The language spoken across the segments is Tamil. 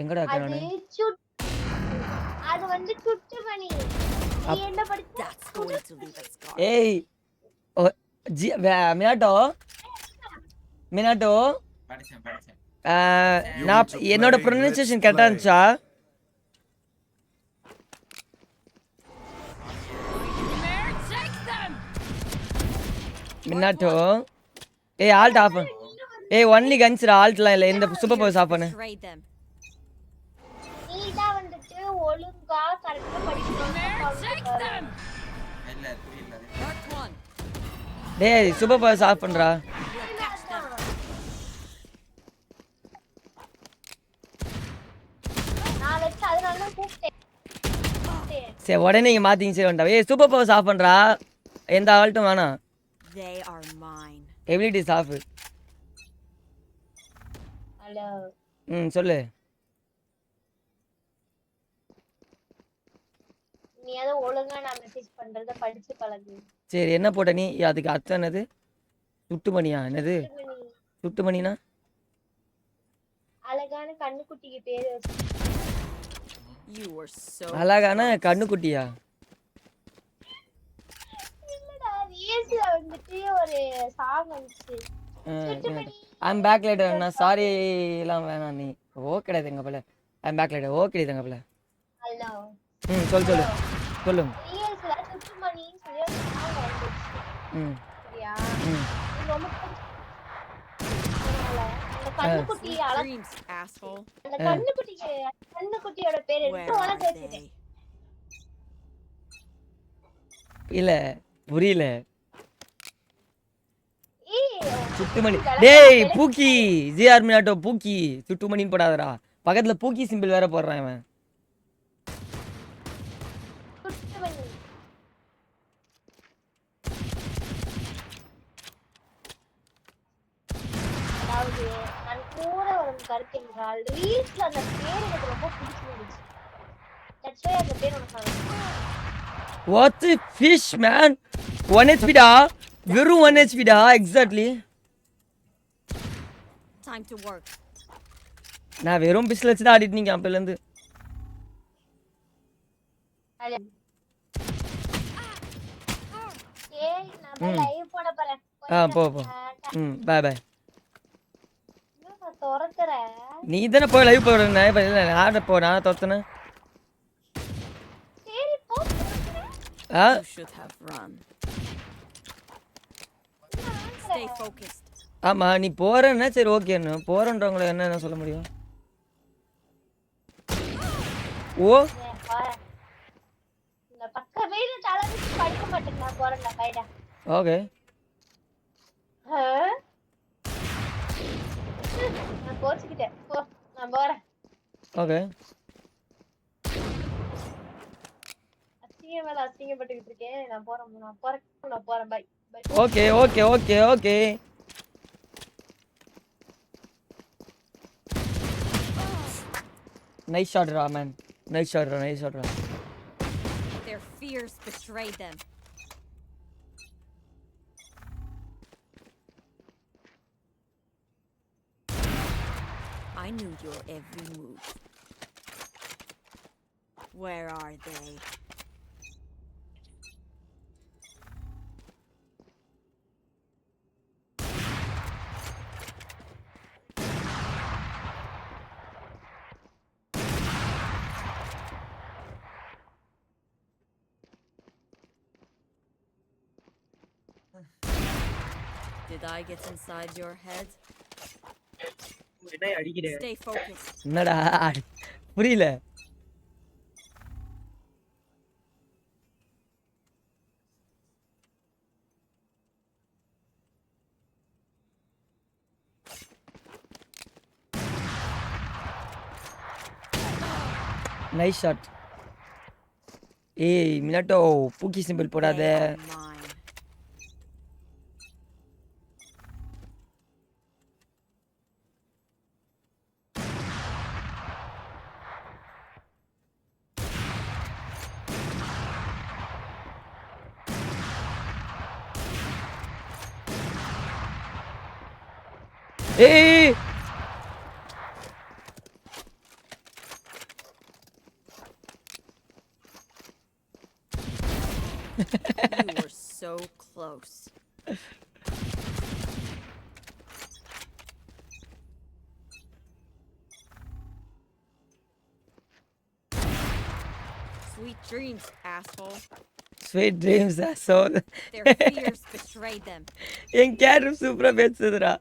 எங்கடா இருக்கேன் அது நானு? சுட் அது வந்து சுட்டுமணி. நீ என்ன படிச்ச? That's going to leave a scar. ஏய் ஓ மினாட்டோ மினாட்டோ படிச்சேன். நான் என்னோட ப்ரொனன்சியேஷன் கரெக்டா இருந்துச்சா? Take them. மினாட்டோ ஏய் ஆல்ட் ஆஃப் பண்ணு. ஏய் ஒன்லி கன்ஸ்டா ஆல்ட்லாம் இல்ல. இந்த சூப்பர் பவர்ஸ் ஆஃப் பண்ணு. Betrayed them. நீ தான் வந்துட்டு ஒழுங்கா கரெக்டா படிக்கணும். Take them. இல்ல புரியல. Mark one. டேய் சூப்பர் பவர்ஸ் ஆஃப் பண்றா. We'll catch them. நான் வச்சு அதனால தான் கூப்பிட்டேன். சரி உடனே நீங்க மாத்திங்க சரி வேண்டாம். ஏய் சூப்பர் பவர்ஸ் ஆஃப் பண்றா. எந்த ஆல்ட்டும் வேணாம். They are mine. Abilities off. Hello. சொல்லு. நீ அத ஒழுங்கா நான் மெசேஜ் பண்றத படிச்சு பழகு. சரி என்ன போட்ட நீ? அதுக்கு அர்த்தம் என்னது? சுட்டுமணியா? என்னது சுட்டுமணினா? அழகான கண்ணுக்குட்டிக்கு பேரு வச்சு. You were so. அழகான கண்ணுக்குட்டியா? இல்லடா ரீல்ஸ்ல வந்துட்டு ஒரு சாங் வந்துச்சு. I'm back later. நான் சாரி எல்லாம் வேணாம் நீ. ஓகேடா தங்கப்பல. I'm back later. ஓகேடி தங்கப்பல. ஹலோ. சொல்லு சொல்லுங்க. ரீல்ஸ்ல சுட்டுமணின்னு சொல்லி ஒரு சாங் வந்துச்சு. சரியா? ரொம்ப அந்த கண்ணுக்குட்டி Dreams, asshole. அந்த கண்ணுக்குட்டியோட பேர் Where எடுத்து are உனக்கு they? வச்சிட்டேன். இல்ல புரியல. ஏய் சுட்டுமணி. டேய் பூக்கி ஜிஆர் மினாட்டோ பூக்கி சுட்டுமணின்னு போடாதடா. பக்கத்துல பூக்கி சிம்பிள் வேற போடுறான் இவன். சுட்டுமணி. அதாவது நான் கூட ஒரு கருத்து என்றால் ரீல்ஸ்ல அந்த பேர் எனக்கு ரொம்ப பிடிச்சிருந்துச்சு. தட்ஸ் வை அந்த பேர் உனக்கு What the fish man? 1 HP டா. வெறும் 1 HP டா எக்ஸாக்ட்லி. Time to work. நான் வெறும் பிஸ்ல வச்சு தான் ஆடிட்டு நீங்க அப்பல இருந்து. ஏய் நான் லைவ் போட போறேன். போ பை பை. நான் தொறக்கறேன். நீ தான போய் லைவ் போடுறேன். இப்ப இல்ல நான் தொத்தனே. சரி போ. You should have run. Stay focused. ஆமா நீ போறேன்னா சரி ஓகேன்னு. போறன்றவங்கள என்ன சொல்ல முடியும்? ஓ இந்த பக்கமே தலை வச்சு படிக்க மாட்டேன். நான் போறேன்டா கைடா. ஓகே. நான் போச்சுக்கிட்டேன். போ நான் போறேன். ஓகே. அசிங்க மேல அசிங்கப்பட்டுக்கிட்டு இருக்கேன். நான் போறேன். Bye bye. Okay okay okay okay. Nice shot ரா மேன். நைஸ் ஷாட் ரா. Their fears betrayed them. I knew your every move. Where are they? Did I get inside your head? Stay focused. என்னடா புரியல. Nice shot. ஏய் மினாட்டோ பூக்கி சிம்பிள் போடாத. They are mine. ஏய் You were so close. Sweet dreams, asshole. Sweet dreams so Their fears betrayed them. N character சூப்பராக பேசுதுடா.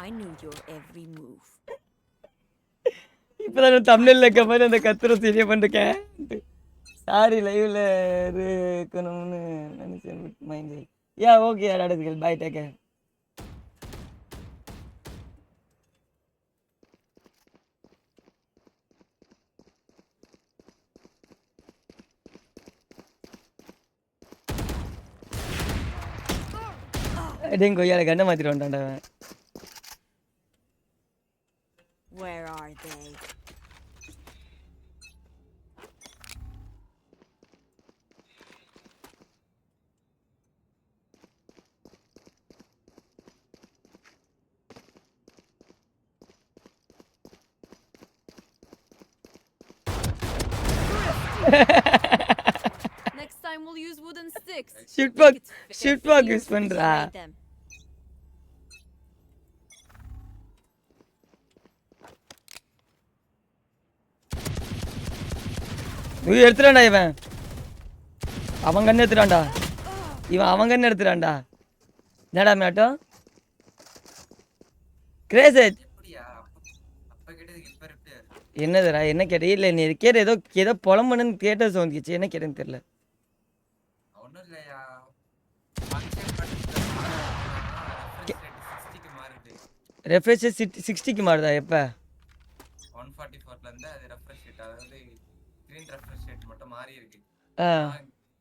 I knew your every move. இப்போதான் நான் தமிழில் இருக்க மாதிரி அந்த கத்துரை சீரியை பண்ணிருக்கேன். சாரி லைவ்ல இருக்கணும்னு நினைச்சேன் mind. Yeah okay Tata bye take care. அடேங்க கொய்யால கண்ணை மாத்திட்டு வந்துட்டான்டா அவன். Where are they? Next time we'll use wooden sticks. Shift Make walk its their shift walk fears use பண்றா. betrayed them. நீ எடுத்துறான்டா இவன். அவன் கண்ணு எடுத்துறான்டா. இவன் அவன் கண்ணு எடுத்துறான்டா. என்னடா மேட்டம்? கிரேஸ் எப்படியா அப்ப கேட்டதுக்கு இப்ப reply ஆ? என்னதுடா என்ன கேட்ட? இல்லை நீ கேட்ட ஏதோ ஏதோ புலம்புன்னு கேட்டது தோணுச்சு. என்ன கேட்டேன்னு தெரியல. ஒண்ணும் இல்லையா function பண்ணிட்டு reference rate 60 க்கு மாறுது. ரெஃப்ரெஷ் 60க்கு மாறுதா எப்போ? 144ல இருந்து அது refresh rate அதாவது screen refresh rate மட்டும் மாறி இருக்கு. ஆ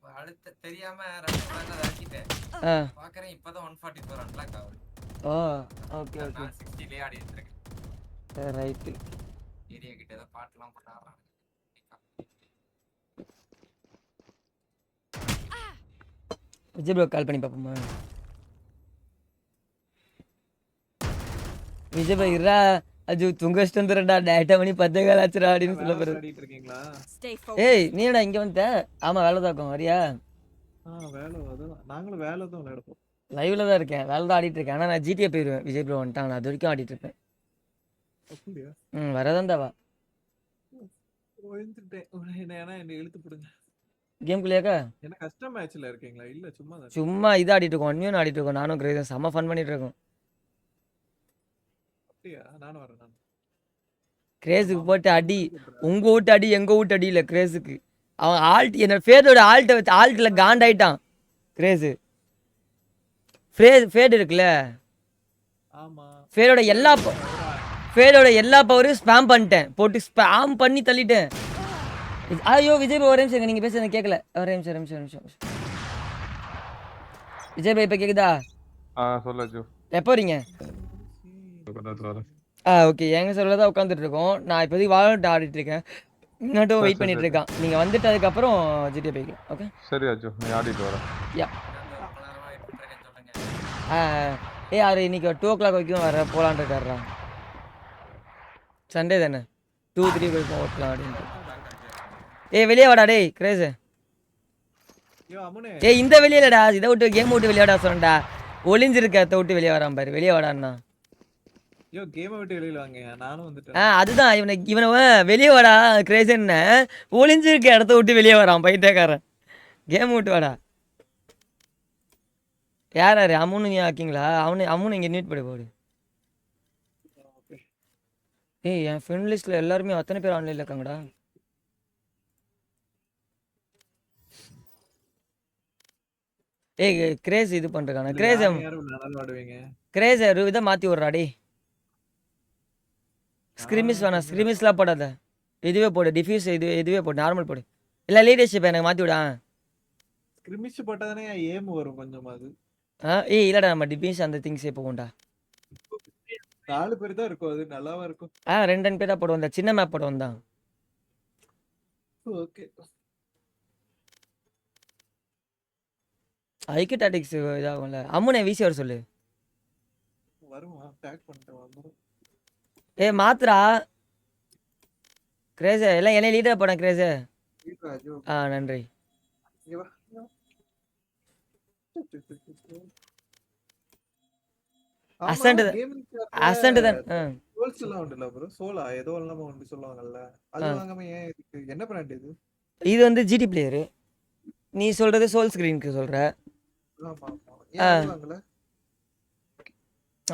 நான் அடுத்து தெரியாம ரெஃப்ரெஷ் ஆக்கிட்டேன். ஆ பாக்குறேன் இப்பதான் 144 அன்லாக் ஆகுது. ஓ ஓகே ஓகே நான் 60லயே ஆடிட்டு இருக்கேன். ரைட்டு. ஏரியா கிட்ட ஏதோ பாட்டுலாம் போட்டாடுறாங்க. விஜய் ப்ரோ கால் பண்ணி பார்ப்போமா? விஜய் ப்ரோ இருடா அஜு துங்க வச்சுட்டு வந்துடுறா டேட்டா மணி 10 கால் ஆச்சுடா அப்படின்னு சொல்ல போகிறது. ஆடிட்டு இருக்கீங்களா? Stay ஏய் focused. நீ என்னடா இங்கே வந்துட்ட? ஆமாம் வேலை தான் இருக்கும் வரியா? வேலை அதான் நாங்களும் வேலை தான் விளையாடுப்போம். லைவ்ல தான் இருக்கேன், வேலை தான் ஆடிட்டு இருக்கேன். ஆனால் நான் ஜிடிஏ போயிடுவேன். விஜய் ப்ரோ வந்துட்டாங்க, நான் அது வரைக்கும் ஆடிட்டு இருப்பேன். அப்படியா? வரதான் தாவா வந்துட்டேன். ஏன்னா என்னை இழுத்து போடுங்க. கேம் குள்ளியாக்கா? என்ன கஷ்டம் மேட்ச்ல இருக்கீங்களா? இல்ல சும்மா தான். சும்மா இது ஆடிட்டு இருக்கோம், ஒன்னியும் ஆடிட்டு இருக்கோம். நானும் கிரேஸும் செம்ம ஃபன் பண்ணிட்டு இருக்கோம். அப்படியா? நானும் வரேன். நான் கிரேஸுக்கு போட்டு அடி, உங்க வீட்டு அடி எங்க வீட்டு அடி இல்லை கிரேஸுக்கு. அவன் ஆல்ட் என்னோட ஃபேடோட ஆல்ட்டை வச்சு ஆல்ட்டில் காண்டாயிட்டான் கிரேஸு. ஃபேட் இருக்குல்ல, ஆமா ஃபேடோட எல்லா பவரையும் ஸ்பேம் பண்ணிட்டேன், போட்டு ஸ்பேம் பண்ணி தள்ளிட்டேன். ஐயோ விஜய் ப்ரோ ஒரே நிமிஷம், நீங்கள் பேசுறது கேட்கல. ஒரே நிமிஷம். விஜய் ப்ரோ இப்போ கேக்குதா? சொல்லு ஜோ. எப்போ வரீங்க? ஓகே, எங்கள் சர்வரில் தான் உட்காந்துட்டு இருக்கோம். நான் இப்போதைக்கு வாலண்ட் ஆடிட்டு இருக்கேன், இன்னட்டும் வெயிட் பண்ணிட்டு இருக்கான். நீங்கள் வந்துட்டு அதுக்கப்புறம் ஜிடிஏ போய்க்கலாம். ஓகே சரி அஜு, நீ ஆடிட்டு வர. யா யார் இன்னைக்கு 2 o'clock வரைக்கும் வர போகலான் இருக்காரா? சண்டே தானே, 2-3 வரைக்கும் ஓட்டலாம் அப்படின்ட்டு. வெளியே வாடா டேய் கிரேஸு. இந்த வெளியே இல்லடா, இதை விட்டு கேம் விட்டு வெளியே வாடா சொன்னடா. ஒளிஞ்சிருக்க அதை விட்டு வெளியே வரான் பாரு, வெளியே வாடான்னா. கேமை விட்டு வெளியில வாங்க, நானும் வந்துட்டேன். அதுதான் இவனை வெளியே வாடா கிரேஸ், என்ன ஒளிஞ்சிருக்க இடத்த விட்டு வெளியே வரான் பைத்தியக்காரன். கேம் விட்டு வாடா. யார் அம்முன்னு நீ ஆக்கிங்களா? அம்முன்னு இங்கே நீட் படி போடு. ஏய் என் ஃப்ரெண்ட் லிஸ்ட்டில் எல்லாருமே அத்தனை பேர் ஆன்லைனில் இருக்காங்கடா. ஏய் கிரேஸ் இது பண்ணுறாங்க. கிரேஸ் இதை மாற்றி விட்றாடி. ஸ்கிரிமிஸ் வேணாம், ஸ்கிரிமிஸ்லாம் போடாத, இதுவே போடு. டிஃப்யூஸ் இதுவே போடு, நார்மல் போடு. இல்லை லீடர்ஷிப் எனக்கு மாற்றி விடா. ஸ்கிரிமிஷ் போட்டாதானே ஏம் வரும் கொஞ்சமாவது. ஏய் இல்லைடா நம்ம டிபீஸ் அந்த திங்ஸே போகும்டா. 4 பேர் தான் இருக்கும், அது நல்லாவா இருக்கும். 2 பேர் தான் போடுவோம், இந்த சின்ன மேப் போடுவோம் தான். ஓகே ஐக்கிய டாட்டிக்ஸ் இதாகும்ல. அம்முனை வீசி வர சொல்லு. வருமா டேக் பண்ணிட்டேன் வந்துரும். மாத்துறா கிரேஸு எல்லாம் என்ன லீடர் போனேன் கிரேஸு. ராஜு நன்றி. இங்க வா. Ascent தான். அசன்ட் தான். சோல்ஸ் எல்லாம் உண்டுல ப்ரோ, சோலா ஏதோ எல்லாம் உண்டு சொல்லுவாங்கல்ல, அது வாங்காம ஏன் இதுக்கு என்ன பிராண்ட் இது? இது வந்து ஜிடி பிளேயரு. நீ சொல்றது சோல் ஸ்கிரீனுக்கு சொல்ற. ஆமா ஆமா, ஏன் வாங்கல?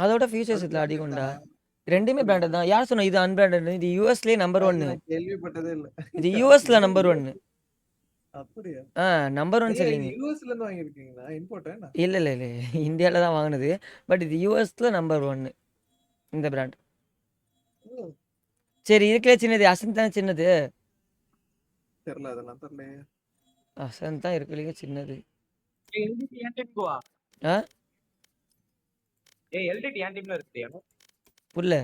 அதோட ஃபியூச்சர்ஸ் இதில் அதிகம்டா. ரெண்டுமே பிராண்டட் தான். யார் சொன்னா இது அன்பிராண்டட்? இது யூஎஸ்லேயே நம்பர் 1. கேள்விப்பட்டதே இல்ல. இது யூஎஸ்ல நம்பர் 1. அப்படியா? Number 1 selling. யூஎஸ்ல இருந்து வாங்கிருக்கீங்களா? இம்போர்ட்டா? இல்லை இந்தியாவில் தான் வாங்கினது. பட் இது யூஎஸ்ல நம்பர் 1 இந்த பிராண்ட். சரி இருக்கே சின்னது. அசன்ட் தான் சின்னது. தெரியல, அதெல்லாம் தெரியல. அசன்ட் தான் இருக்கலையே சின்னது. புரியல.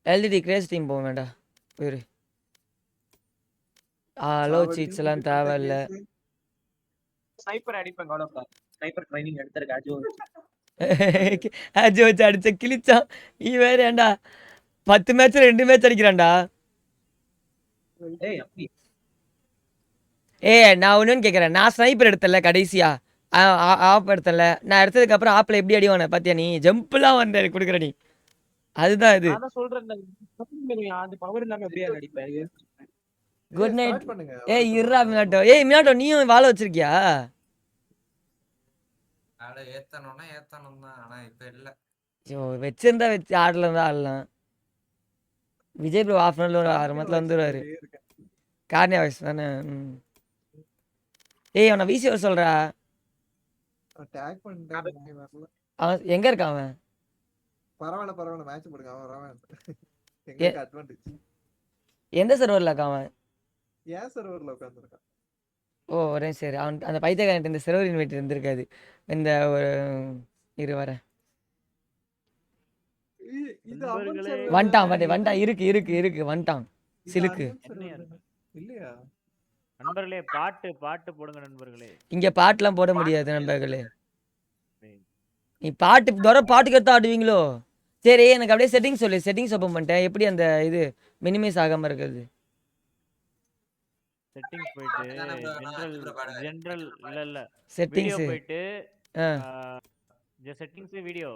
எல்டிடி கிரேஸ் டீம் போக வேண்டாம். வேறு ஹலோ சீட்ஸ் எல்லாம் தேவையில்ல. ஸ்னைப்பர் அடிப்பேன் கவலைப்படாத. ஸ்னைப்பர் ட்ரைனிங் எடுத்திருக்க அஜோ வச்சு அடிச்ச கிழிச்சான். வேற ஏண்டா 10 மேட்ச் 2 மேட்ச் அடிக்கிறான்டா. நான் ஒன்றுன்னு கேட்குறேன். நான் ஸ்னைப்பர் எடுத்தல கடைசியா ஆப் எடுத்தல. நான் எடுத்ததுக்கு அப்புறம் ஆப்ல எப்படி அடிவானே பாத்தியா நீ? ஜம்ப்லாம் வந்த கொடுக்குற நீ. அதுதான் இது. Good night. இருடா மினாட்டோ. மினாட்டோ நீயும் வாழ வச்சிருக்கியா? ஏத்தணும் தான், ஆனா இப்ப இல்ல. வச்சிருந்தா வச்சு ஆடலாம் ஆடலாம். Vijay bro half an hour 6 மணி வந்துடுவாரு. கார்னியா வாய்ஸ் தானே. அவனை வீசி வர சொல்றா. அவன் எங்க இருக்கான்? அவன் பரவாயில்ல மேட்ச் போடுங்க. அவன் அட்வான்டேஜ். எந்த சர்வர்ல இருக்கான் அவன்? ஏன் சர்வர்ல உட்கார்ந்திருக்கான்? ஒரே சரி. அவன் அந்த பைத்தியக்காரன் இந்த சர்வர் இன்வைட் இருந்திருக்காது. இந்த ஒரு வரேன். வந்துட்டான் இருக்கு வந்துட்டான் சிலுக்கு. இல்லையா நண்பர்களே? பாட்டு போடுங்க நண்பர்களே. இங்க பாட்டுலாம் போட முடியாது நண்பர்களே. நீ பாட்டுக்கு எடுத்து ஆடுவீங்களோ? சரி எனக்கு அப்படியே செட்டிங்ஸ் சொல்லு. செட்டிங்ஸ் ஓபன் பண்ணிட்டேன். எப்படி அந்த இது மினிமைஸ் ஆகாம இருக்குது? செட்டிங்ஸ் போயிட்டு ஜெனரல் இல்ல செட்டிங்ஸ் போயிட்டு செட்டிங்ஸ் வீடியோ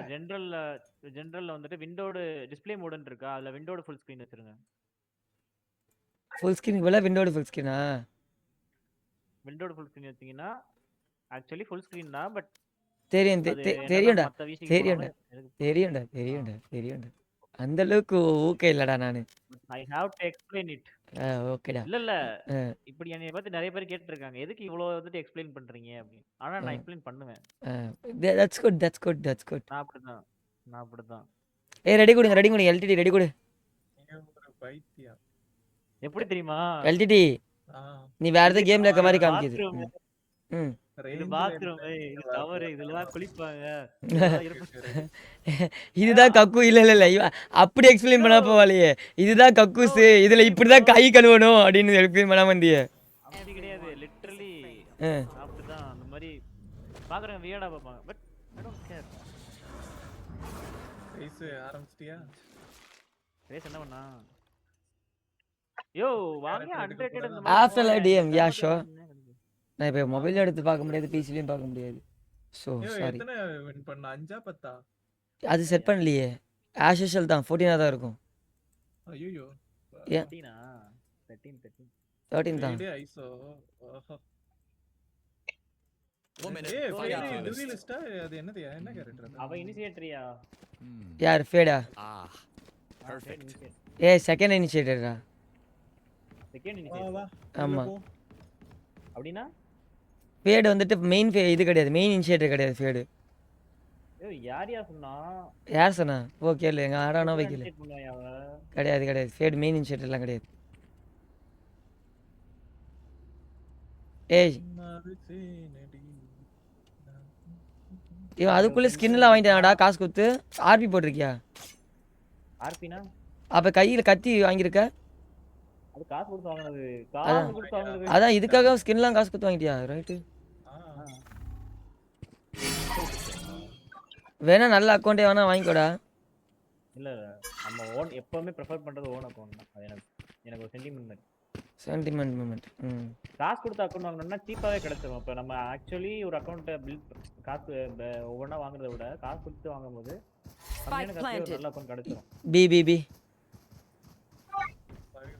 ஜெனரல்ல வந்துட்டு விண்டோடு டிஸ்ப்ளே மோடுன்னு இருக்கா? அதுல விண்டோடு ஃபுல் ஸ்கிரீன் வச்சிருங்க. ஃபுல் ஸ்கிரீன் போல விண்டோடு ஃபுல் ஸ்கிரீனா? விண்டோடு ஃபுல் ஸ்கிரீன் வச்சீங்கன்னா ஆக்சுவலி ஃபுல் ஸ்கிரீன் தான். பட் தெரியும்டா. அந்த அளவுக்கு ஓகே இல்லடா நானு. I have to explain it. ஓகேடா. இல்ல இப்படி என்னைய பத்தி நிறைய பேர் கேட்டிருக்காங்க, எதுக்கு இவ்வளவு வந்துட்டு எக்ஸ்பிளைன் பண்றீங்க அப்படின்னு. ஆனா நான் எக்ஸ்பிளைன் பண்ணுவேன். That's good. நான் அப்படிதான். ரெடி கொடுங்க எல்டிடி ரெடி கொடு. பைத்தியம் எப்படி தெரியுமா? எல்டிடி நீ வேற ஏதாவது கேம்ல இருக்க மாதிரி காமிக்குது. இது பாத்ரூம், இது ஷவர், இதெல்லாம் குளிப்பாங்க. இதுதான் கக்கு. இல்ல அப்படி எக்ஸ்பிளைன் பண்ணா போவாலையே. இதுதான் கக்கூஸ், இதுல இப்படிதான் கை கழுவணும் அப்படின்னு எக்ஸ்பிளைன் பண்ணாம வந்தியே. அப்படி கிடையாது, லிட்டரலி அப்படிதான். அந்த மாதிரி பாக்குறவங்க வியர்டா பாப்பாங்க. But I don't care. பேச ஆரம்பிச்சிட்டியா? பேச என்ன பண்ணா? யோ வாங்க அன்ரேட்டட் அந்த after live DM. Yeah sure. நான் இப்போ மொபைல் எடுத்து பார்க்க முடியாது, பிசிலையும் பார்க்க முடியாது. So sorry. எத்தனை வின் பண்ண? 5 10? அது செட் பண்ணலையே. ஆஸ் யூஷுவல் தான் 14 தான் இருக்கும். ஐயோ 13 தான். ஐசோ ஓஹோ. அது என்னது? என்ன கேரக்டர்? அவ இனிஷியேட்டரியா? யார்? ஃபேடா? செகண்ட் இனிஷியேட்டரா? Second initiator. ஆமா. அப்படினா ஃபேட் வந்துட்டு மெயின் இது கிடையாது, மெயின் இனிஷியேட்டர் கிடையாது ஃபேடு. ஏய் யாரியா சொன்னா யார் சொன்னா? ஓ கேளு, எங்க ஆடானா போய் கேளு. செட் பண்ணுவாயா அவ கிடையாது ஃபேட் மெயின் இன்ஷர்ட் எல்லாம் கிடையாது. ஏய் இவன் அதுக்குள்ள ஸ்கின் எல்லாம் வாங்கிட்டானடா காசு கொடுத்து. ஆர்பி போட்டிருக்கியா? ஆர்பினா அப்ப கையில கத்தி வாங்கியிருக்க? அது காசு கொடுத்து வாங்குனது காசு கொடுத்து வாங்குனது அதான் இதுக்காக ஸ்கின்லாம் காசு கொடுத்து வாங்கிட்டியா? ரைட்டு. வேணா நல்ல அக்கௌண்ட்டே வேணா வாங்கிக்கோடா. இல்ல நம்ம ஓன் எப்பவுமே ப்ரிஃபர் பண்றது ஓன் அக்கவுண்ட் தான். அது எனக்கு ஒரு சென்டிமெண்ட் மாதிரி. Sentiment moment. காசு கொடுத்து அக்கௌண்ட் வாங்கினோம்னா சீப்பாவே கிடைச்சிரும். இப்போ நம்ம ஆக்சுவலி ஒரு அக்கௌண்ட்டை பில்ட் காசு ஒவ்வொன்றா வாங்குறத விட காசு கொடுத்து வாங்கும்போது கம்மியான காசுல ஒரு நல்ல அக்கௌண்ட் கிடைச்சிரும். பி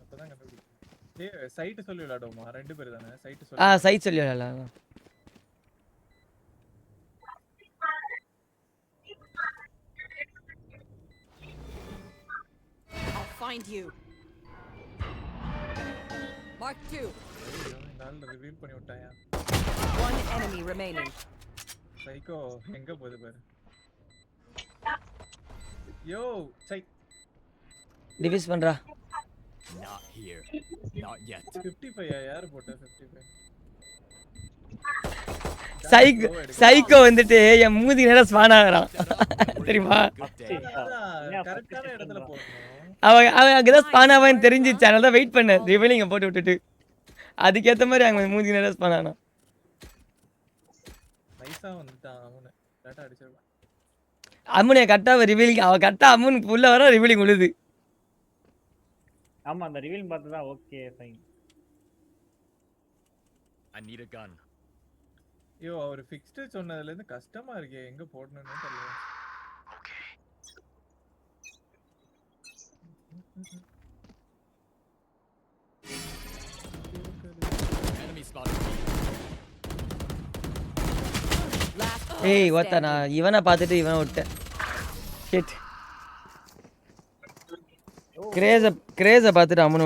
அப்பதான் கண்டுபிடிக்கும். சைட் சொல்லி விளையாடுவோமா? 2 பேர் தானே சைட் சொல்லி. சைட் சொல்லி விளையாடலாம். I'll find you. Mark 2. நாள்ல ரிவீல் பண்ணி விட்டாயா? One enemy remaining. சைக்கோ எங்க போகுது பாரு. யோ சை டிவிஸ் பண்றா. Not here. Not yet. 55 யார் போட்ட 55? சைக்கோ வந்துட்டு என் மூதி நேரம் ஸ்பான் ஆகுறான் தெரியுமா? கரெக்டான இடத்துல போடணும். அவன் அங்கதான் ஸ்பான் ஆவான்னு தெரிஞ்சிச்சு, அதனால தான் வெயிட் பண்ணேன் ரிவீலிங்க போட்டு விட்டுட்டு. அதுக்கேற்ற மாதிரி அங்கே மூதி நேரம் ஸ்பான் ஆனான். நைஸா வந்துட்டான் அவனு. டாட்டா அடிச்சிருப்பான். அம்முனை கரெக்டாக ரிவீலிங் அவன் கரெக்டாக அம்முன் உள்ள வர ரிவீலிங் உழுது. ஆமா அந்த ரிவீல் பார்த்து தான் okay fine. I need a gun. Yo அவர் ஃபிக்ஸ்டு சொன்னதுல இருந்து கஷ்டமா இருக்கே எங்க போடணும்னு தெரியல. Enemy spotted. ஏய் ஒத்த நான் இவனை பார்த்துட்டு இவனை விட்டேன். ஷிட். கிரேஸை பார்த்துட்டு அம்மனை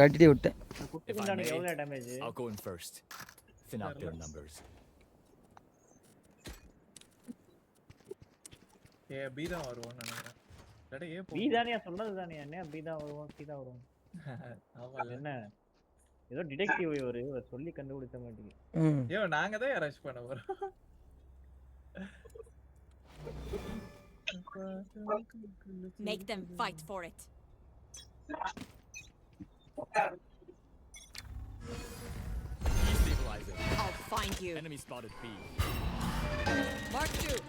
அடிட்டு விட்டேன். குட்டி குண்டானுக்கு எவ்வளவு damage? I'll go in first. Thin out their numbers. A B தான் வருவான்னு நினைக்கிறேன். டேடா ஏ பி தானே சொன்னது தானே. என்ன பி தான் வருவோம் சி தான் வருவோம். ஆமா என்ன ஏதோ டிடெக்டிவ் ஒரு சொல்லி கண்டுபிடிச்ச மாட்டீங்க. யோ நாங்க தான் அரெஸ்ட் பண்ண போறோம். Make them fight for it. Destabilizing. I'll find you. Enemy spotted B. Mark 2.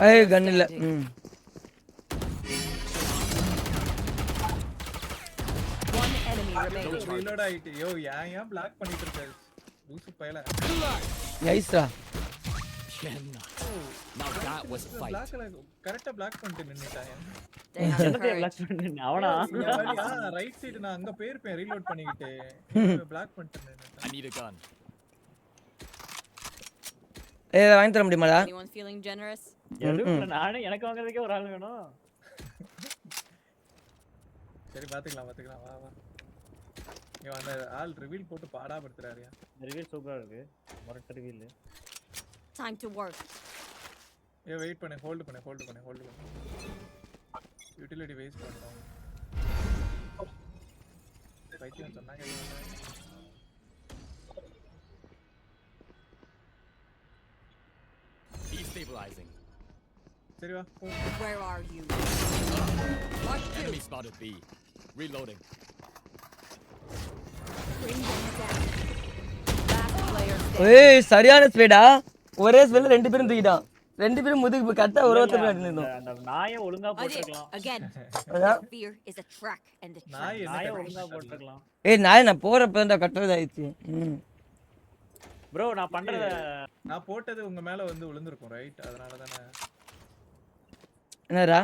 ஏய் கன் இல்ல. One enemy remaining. ரீலோட் ஆயிட்டு. யோ ஏன் பிளாக் பண்ணிட்டு இருக்க? லூசு பயல. நைஸ்டா. Cannot. Now that was a fight. பிளாக்ல கரெக்ட்டா பிளாக் பண்ணிட்டு நின்னுட்டான். They have என்னதே courage. பிளாக் பண்ணு அவனா? ரைட் சைடு நான் அங்க போயிருப்பேன் ரீலோட் பண்ணிக்கிட்டு. பிளாக் பண்ணிட்டு நின்னுட்டான். I need a gun. ஏய் வாங்கி தர முடியுமாடா? Anyone feeling generous? நானே எனக்கு வாங்குறதுக்கே ஒரு ஆள் வேணும். சரி பாத்துக்கலாம் வா வா. இவன் அந்த ஆள் ரிவீல் போட்டு பாடா படுத்துறாருயா. ரிவீல் சூப்பரா இருக்கு. மொரட்ட ரிவீல். Time to work. ஏ வெயிட் பண்ணு ஹோல்ட் பண்ணு. யூட்டிலிட்டி வேஸ்ட் பண்ணிட்டோம். பைத்தியம் சொன்னாங்க. Destabilizing. சரி வா. Where are you? Mark 2. Enemy spotted B. Reloading. Bring them down. Last player standing. ஏய் சரியான ஸ்பீடா. ஒரே ஸ்பீட்ல ரெண்டு பேரும் தூக்கிட்டான். ரெண்டு பேரும் முதுகு கரெக்டா ஒருத்தர் நின்னோம். அந்த நாயை ஒழுங்கா போட்டுக்கலாம். Again. Fear is a track and the நாய் track. நாயை ஒழுங்கா போட்டுக்கலாம். ஏய் நான் போறப்ப தான் கட்டறதாயிச்சு. ப்ரோ நான் பண்றத நான் போட்டது உங்க மேல வந்து விழுந்திருக்கும் ரைட். அதனால தான என்னடா?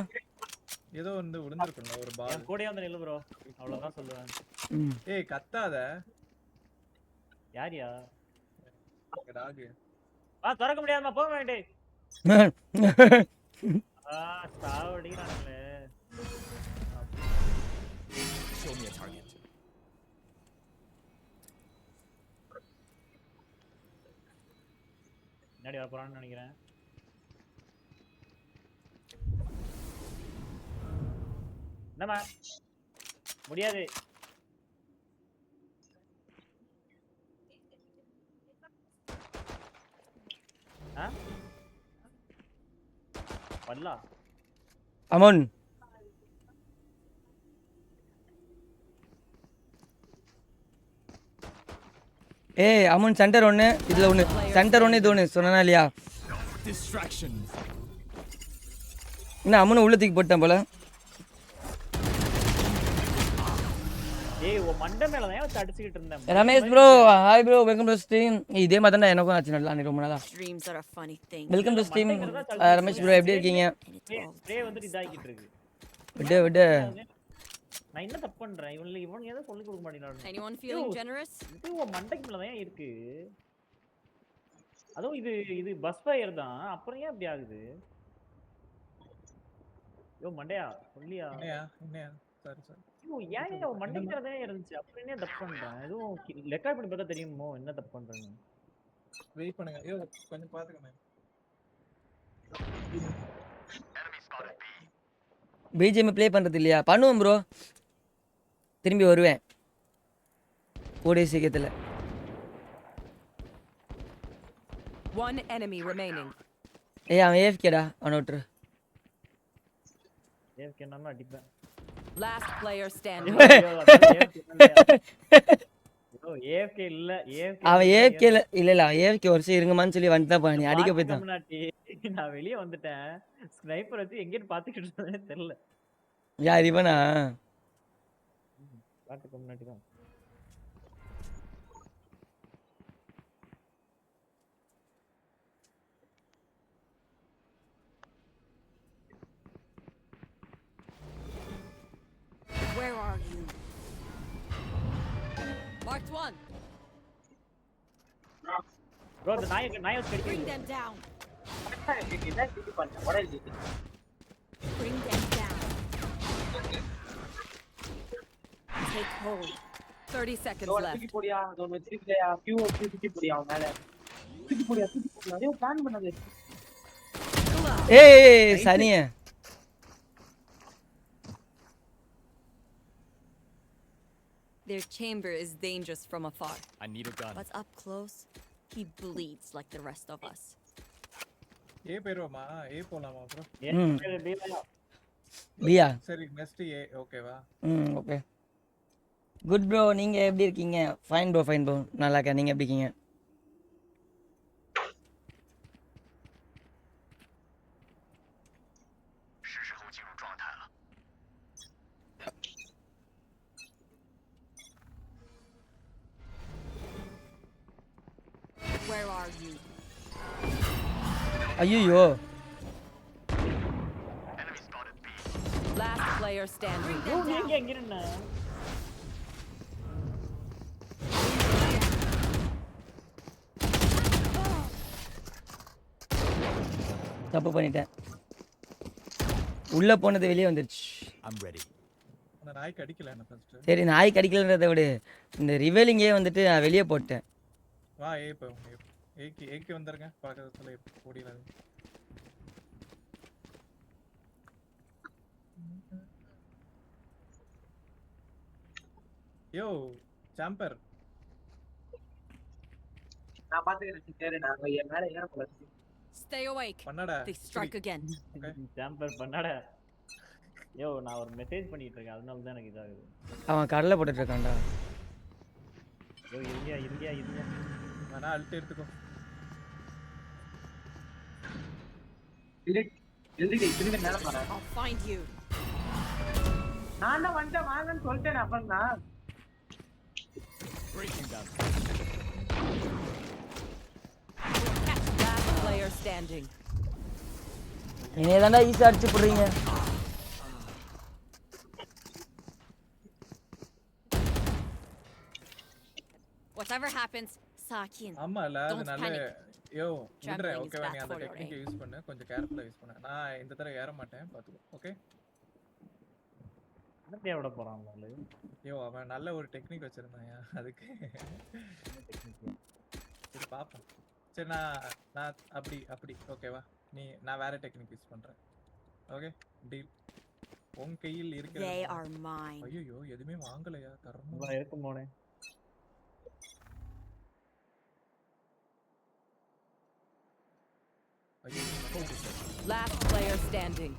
ஏதோ வந்து விழுந்திருக்கும்ல ஒரு பால். என் கூடயே வந்து நில்லு ப்ரோ. அவ்வளவுதான் சொல்லுவேன். ஏய் கத்தாத. யாரியா? டாக். திறக்க முடியாதுமா போக வேண்டே. சாவடிக்கிறானுங்களே. Show me a target. பின்னாடி வர போறான்னு நினைக்கிறேன். என்னம்மா முடியாது. பல்லா அமன் ஏய் அமன் சென்டர் ஒன்று இதில் ஒன்று சென்டர் ஒன்று இது ஒன்று சொன்னா இல்லையா? Distraction. என்ன அம்மனை உள்ள தூக்கி போட்டேன் போல. ஏய் உன் மண்டை மேல தான் வச்சு அடிச்சிட்டு இருந்தேன். Ramesh bro hi bro welcome to stream. இதே மாதிரி தான் எனக்கும் ஆச்சு நல்லா ரொம்ப நாளா. Dreams are a funny thing. Welcome to stream Ramesh bro எப்படி இருக்கீங்க? ஸ்ப்ரே வந்து இதாகிட்டு இருக்கு. விடு விடு. நான் என்ன தப்பு பண்றேன்? இவன் ஏதோ சொல்லி கொடுக்க மாட்டேங்கிறான். Anyone feeling generous? இது உன் மண்டைக்கு மேல தான் இருக்கு. அதுவும் இது பஸ் ஃபயர் தான். அப்புறம் ஏன் இப்படி ஆகுது? யோ மண்டையா சொல்லியா? என்னையா சாரி சாரி. யோ ஏன் உன் மண்டைக்கு மேல தான் இருந்துச்சு. அப்புறம் என்ன தப்பு பண்றேன்? எதுவும் ரெக்கார்ட் பண்ணி பார்த்தா தெரியுமோ என்ன தப்பு பண்றேன்னு. வெயிட் பண்ணுங்க. ஐயோ கொஞ்சம் பாத்துக்கங்க. பிஜிஎம் ப்ளே பண்ணுறது இல்லையா? பண்ணுவோம் ப்ரோ, திரும்பி வருவேன் கூடிய சீக்கிரத்தில். One enemy remaining. ஏய் அவன் ஏஃப்கேடா அவனை விட்டுரு. ஏஃப்கே நான் அடிப்பேன். Last player standing. யோ ஏஃப்கே இல்ல ஏஃப்கே அவன் ஏஃப்கே இல்லை அவன் ஏஃப்கே வருஷம் இருங்கம்மான்னு சொல்லி வந்துட்டு தான் போனி அடிக்க போய் தான். நான் வெளியே வந்துட்டேன். ஸ்னைப்பர் வச்சு எங்கேன்னு பார்த்துக்கிட்டு இருந்தேனே தெரியல. யார் இவனா? பாட்டுக்கு முன்னாடி தான். Where are you? Marked one. Bro, the நாயை வச்சு Bring கடிக்கிறீங்க. them down. என்ன டிடி பண்ண? what is it? Bring them down. Take hold. 30 seconds left. தூக்கி போடியா. அதோ வெச்சிருக்கலையா? கியூ தூக்கி போடியா அவன் மேல. தூக்கி போடியா. அதே பிளான் பண்ணது. ஏய் சனிய Their chamber is dangerous from afar, I need a gun. but up close, he bleeds like the rest of us. ஏ போயிருவோமா? ஏ போலாமா ப்ரோ? ம். ஏன் பியா சரி நெக்ஸ்ட் ஏ ஓகேவா? ம் ஓகே குட் ப்ரோ. நீங்கள் எப்படி இருக்கீங்க? ஃபைன் ப்ரோ நல்லா இருக்கேன். நீங்கள் எப்படி இருக்கீங்க? Where are you? ஐயோ Last player standing. நீங்க எங்க இருந்த? தப்பு பண்ணிட்டேன். உள்ளே போனது வெளியே வந்துருச்சு. I'm ready. அந்த நாய்க்கு அடிக்கல என்ன ஃபர்ஸ்ட்? சரி நாய் கடிக்கலன்றதை விட இந்த ரிவெலிங்கே வந்துட்டு நான் வெளியே போட்டேன். வா ஏ போ. ஏக்கு வந்திருங்க பக்கத்துல ஓடிடாது. யோ ஜம்பர் நான் பாத்துக்கிறேன். சரி நான் என் மேல ஏற போல. Stay awake. பண்ணடா. They strike again. ஜம்பர் பண்ணடா. யோ நான் ஒரு மெசேஜ் பண்ணிட்டு இருக்கேன். அதனால தான் எனக்கு இதாகுது. அவன் கடலை போட்டுட்டு இருக்கான்டா. யோ இருங்க. வேணா அல்ட் எடுத்துக்கோ. திரும்பி மேல போறேன். I'll find you. நான் தான் வந்து வாங்கன்னு சொல்லிட்டேன். அப்புறம் தான் Breaking them. Last player standing. என்னைய தாண்டா ஈஸியாக அடிச்சு போடுறீங்க. Whatever happens, Sakin. ஆமா இல்ல அது Don't நல்ல panic. யோ Jumping விடுறேன் is ஓகேவா? bad நீ அந்த for your டெக்னிக்கை aim. யூஸ் பண்ணு. கொஞ்சம் கேர்ஃபுல்லா யூஸ் பண்ணு. நான் இந்த தடவை ஏற மாட்டேன் பாத்துக்கோ. ஓகே என்ன தேவைப்பட போறான் அவளு? யோ அவன் நல்ல ஒரு டெக்னிக் வச்சிருந்தாயா அதுக்கு. சரி பாப்போம். சரி நான் அப்படி ஓகேவா? நான் வேற டெக்னிக் யூஸ் பண்றேன். Okay deal. உன் கையில் இருக்கிற They are mine. ஐயோ எதுவுமே வாங்கலையா? தரணும். இவ்வளவு இருக்கும் போனே. ஐயோ Last player standing.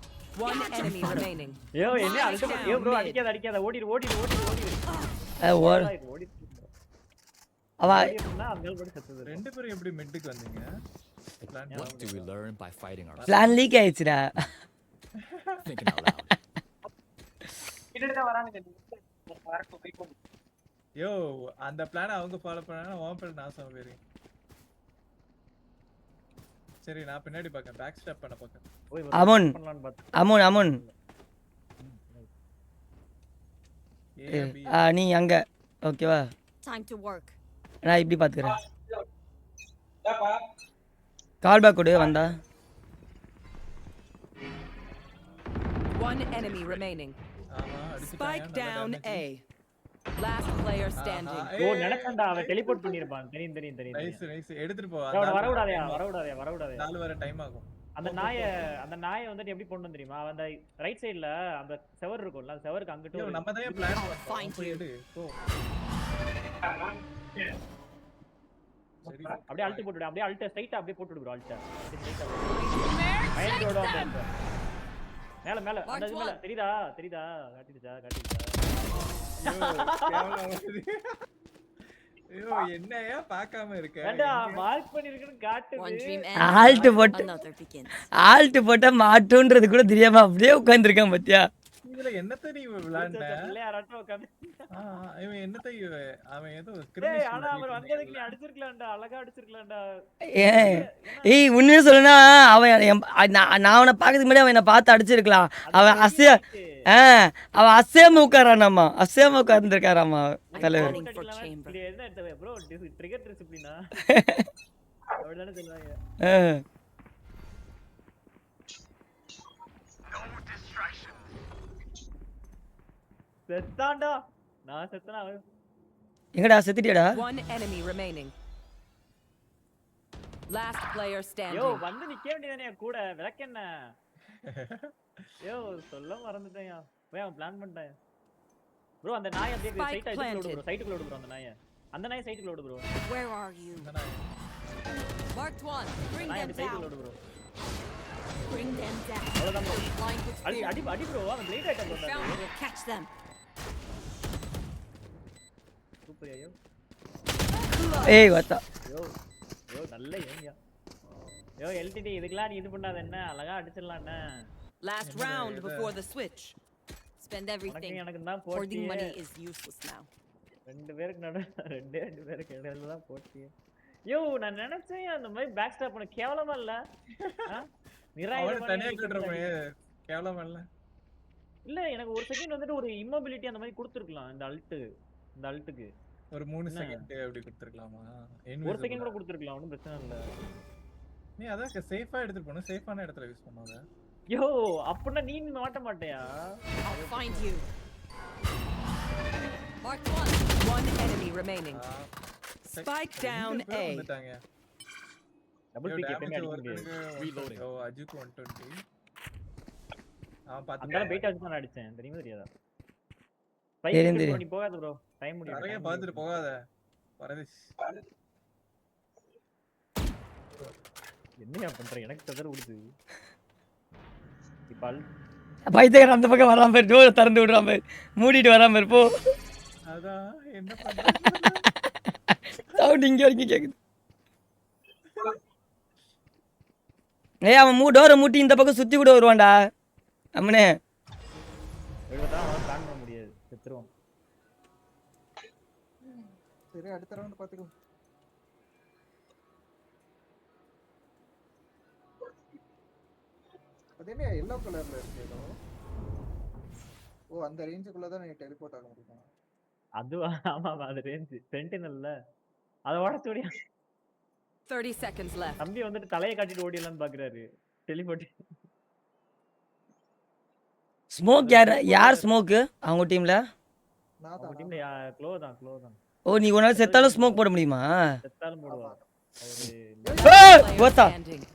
One enemy remaining. ஐயோ என்ன அல்டிமேட். ஐயோ ப்ரோ அடிக்காத ஓடிடு. அவ அப்படினா அந்த ஆள் கூட செத்துது. ரெண்டு பேரும் எப்படி மிட்டுக்கு வந்தீங்க? What do we learn by fighting ourselves? Plan leak ஆயிடுச்சுடா. Thinking out loud. யோ அந்த பிளானை அவங்க ஃபாலோ பண்ணானா உன் பிளான் நாசமா போயிரு. சரி நான் பின்னாடி பார்க்கேன். பேக் ஸ்டெப் பண்ண பார்க்கேன். அமன் பண்ணலாம்னு பார்த்தேன். அமன் ஏ பி நீ அங்க ஓகேவா? Time to work. நான் இப்படி பாத்துக்கிறேன். கால் பேக் கொடு வந்தா. One enemy remaining. ஆமா Spike அடிச்சிட்டாங்க. down A. Last player standing. ஓ நினைச்சேன்டா அவன் டெலிபோர்ட் பண்ணிருப்பான். தெரியும். நைஸ் எடுத்துட்டு போ. வர விடாதே. 4 வர டைம் ஆகும். அந்த நாயை வந்துட்டு எப்படி கொண்டு வந்து தெரியுமா? அவன் அந்த ரைட் சைடுல அந்த செவர் இருக்கும்ல, அந்த செவருக்கு அங்கிட்டு யோ ஒரு நம்ம தான் பிளான் Find பண்ணோம். you. எடு போ. சரி அப்படியே அல்ட் போட்டுடு. அப்படியே அல்ட் ஸ்ட்ரைட்டா அப்படியே போட்டுடு ப்ரோ. அல்ட் ஸ்ட்ரைட்டா மைண்ட் ரோட வந்து மேல அந்த இது மேல தெரியுதா காட்டிடுச்சா ஐயோ என்னையா பார்க்காம இருக்க? ஏண்டா மார்க் பண்ணிருக்கன்னு One காட்டுது. dream Alt ends. போட்டு Another begins. ஆல்ட் போட்டா மாட்டோன்றது கூட தெரியாம அப்படியே உட்கார்ந்திருக்கான் பாத்தியா? இதுல என்னத்த நீ விளையாண்ட? யாராட்டும் உட்கார்ந்து இவன் என்னத்த அவன் ஏதோ டேய் ஆனா அவர் வந்ததுக்கு நீ அடிச்சிருக்கலாம்டா. அழகா அடிச்சிருக்கலாம்டா. ஏய் உண்மையா சொல்லனா அவன் நான் அவனை பாக்கிறதுக்கு முன்னாடி அவன் என்ன பார்த்து அடிச்சிருக்கலாம். அவன் அவன் அசேம உட்காரானாமா. அசேம உட்கார்ந்துருக்காராமா தலைவர். Running for chamber. இது என்ன எடுத்த ப்ரோ? ட்ரிகர் டிசிப்ளினா? அப்படிதானே சொல்லுவாங்க. செத்தான்டா. நான் செத்தனா அவன். எங்கடா செத்துட்டியாடா? One enemy remaining. Last player யோ standing. வந்து நிக்க வேண்டியதானே கூட விளக்கென்ன? யோ சொல்ல மறந்துட்டேன்யா. போய் அவன் பிளான் பண்ணிட்டான். ப்ரோ அந்த நாயை அப்படியே Spike சைட்டா planted. சைட்டுக்குள்ள விடு ப்ரோ. அந்த நாயை சைட்டுக்குள்ள விடு bro. Where are you? Marked one. Bring நாயை them அப்படி சைட்டுக்குள்ள down. விடு ப்ரோ. Bring them down. அவ்வளவுதான் ப்ரோ. Blind with அடி fear. அடி ப்ரோ. அவன் லேட் ஆயிட்டான் bro. Found will catch them. Super ஐயோ. ஏய் வத்தா. யோ நல்ல ஏமியா. யோ எல்டிடி இதுக்கெல்லாம் நீ இது பண்ணாத என்ன? அழகா அடிச்சிடலாம்ண்ணே. Last round before the switch. Spend everything. எனக்கு தான் Hoarding போட்டி. money is useless now. ரெண்டு பேருக்கு ரெண்டு பேருக்கு இடையில தான் போட்டி. யோ நான் நினைச்சேன் அந்த மாதிரி பேக் ஸ்டாப் பண்ண கேவலமா இல்ல? அவன் தனியா கேட்றப்ப கேவலமா இல்ல எனக்கு ஒரு செகண்ட் வந்துட்டு ஒரு இம்மோபிலிட்டி அந்த மாதிரி கொடுத்துருக்கலாம். இந்த அல்ட்டுக்கு ஒரு 3 செகண்ட் அப்படி கொடுத்துருக்கலாமா? ஒரு செகண்ட் கூட கொடுத்துருக்கலாம். ஒன்றும் பிரச்சனை இல்ல. நீ அதான் சேஃபா எடுத்துட்டு போன. சேஃபான இடத்துல யூஸ் பண்ணாத. யோ அப்படின்னா நீ மாட்ட மாட்டியா? I'll find you. Marked one. One enemy remaining. Spike down A. Double peek எப்பமே அடிக்க முடியாது. Reloading. ஓ அஜுக்கு 120. அவன் அந்த பாத்து வெயிட் ஆச்சு நான் அடிச்சேன். தெரியுமா தெரியாதா? தெரியும். நீ போகாத ப்ரோ. டைம் முடியல. நிறைய பாத்துட்டு போகாத. பரதேஷ். என்னையா பண்ற? எனக்கு ததற விடுது. இப்ப பைத்தியக்காரன் அந்த பக்கம் வராம போய் டோர் திறந்து விடுறான் போய் மூடிட்டு வராம போ. அதான் என்ன பண்ற? சவுண்ட் இங்க வரைக்கும் கேக்குது. ஏய் அவன் டோரை மூட்டி இந்த பக்கம் சுத்தி கூட வருவான்டா. அம்மனே எழுவதான் அவன் பிளான் பண்ண முடியாது. செத்துருவான். சரி அடுத்த ரவுண்ட் பாத்துக்கோ. அதேமே yellow கலர்ல இருக்கு ஏதோ. ஓ அந்த ரேஞ்சுக்குள்ள தான் நீ டெலிபோர்ட் ஆக முடியும். அது ஆமா அது ரேஞ்ச் சென்டினல்ல. அத உடைச்சு ஓடியா. 30 seconds left. தம்பி வந்துட்டு தலையை காட்டிட்டு ஓடிடலாம்னு பாக்குறாரு. டெலிபோர்ட். ஸ்மோக் யார் ஸ்மோக் அவங்க டீம்ல? அவங்க டீம்ல க்ளோ தான். ஓ நீ ஒரு நாள் செத்தாலும் ஸ்மோக் போட முடியுமா? செத்தாலும் போடுவான். Last player What's up? standing.